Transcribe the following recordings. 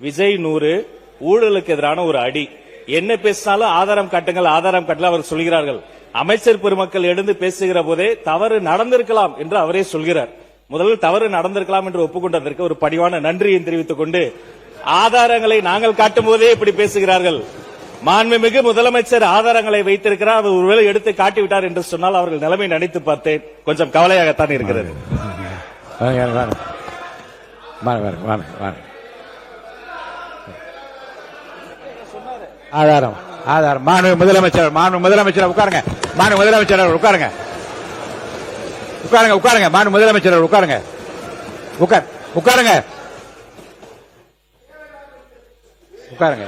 விஜய் 100 ஊழலுக்கு எதிரான ஒரு அடி. என்ன பேசினாலும் ஆதாரம் காட்டுங்கள், ஆதாரம் காட்டல அவர் சொல்கிறார்கள். அமைச்சர் பெருமக்கள் எழுந்து பேசுகிற போதே தவறு நடந்திருக்கலாம் என்று அவரே சொல்கிறார். முதலில் தவறு நடந்திருக்கலாம் என்று ஒப்புக்கொண்டதற்கு ஒரு பணிவான நன்றியை தெரிவித்துக் கொண்டு, ஆதாரங்களை நாங்கள் காட்டும் போதே இப்படி பேசுகிறார்கள். மாண்புமிகு முதலமைச்சர் ஆதாரங்களை வைத்திருக்கிறார், அவர் ஒருவேளை எடுத்து காட்டிவிட்டார் என்று சொன்னால் அவர்கள் நிலைமை நினைத்து பார்த்தேன். கொஞ்சம் கவலையாகத்தான் இருக்கிறது. ஆதாரம் ஆதாரம் மாண்புமிகு முதலமைச்சர் உட்காருங்க. மாண்புமிகு முதலமைச்சர் உட்காருங்க. உட்காருங்க உட்காருங்க மாண்புமிகு முதலமைச்சர் உட்காருங்க. உட்காருங்க உட்காருங்க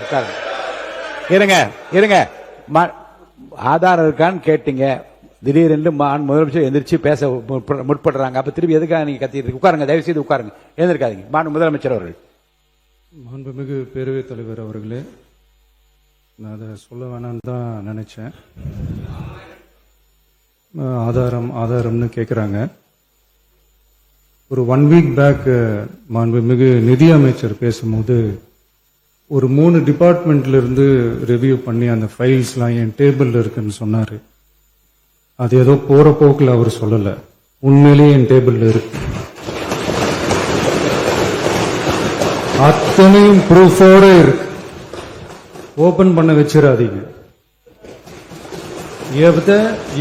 உட்காருங்க. இருங்க ஆதாரம் இருக்கான்னு கேட்டீங்க. திடீரென்று முதலமைச்சர் எந்திரிச்சு பேச முற்படுறாங்க. அப்ப திருப்பி எதுக்காக நீங்க கத்திட்டு? உட்காருங்க, தயவு செய்து உட்காருங்க, எழுந்திருக்காதீங்க. மாண்புமிகு முதலமைச்சர் அவர்கள். மாண்புமிகு பேரவைத் தலைவர் அவர்களே, நான் அதை சொல்ல வேணான்னு தான் நினைச்சேன். ஆதாரம்னு கேட்குறாங்க. ஒரு 1 வீக் பேக் மாண்புமிகு நிதி அமைச்சர் பேசும்போது ஒரு 3 டிபார்ட்மெண்ட்ல இருந்து ரிவ்யூ பண்ணி அந்த ஃபைல்ஸ்லாம் என் டேபிள்ல இருக்குன்னு சொன்னாரு. அது ஏதோ போற போக்கில் அவர் சொல்லல, உண்மையிலேயே என் டேபிள்ல இருக்கு. அத்தனையும் ப்ரூஃபோட இருக்கு. ஓபன் பண்ண வச்சிடாதீங்க.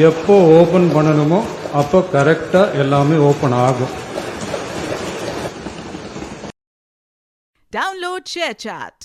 எப்போ ஓபன் பண்ணணுமோ அப்போ கரெக்டா எல்லாமே ஓபன் ஆகும். Download ShareChat.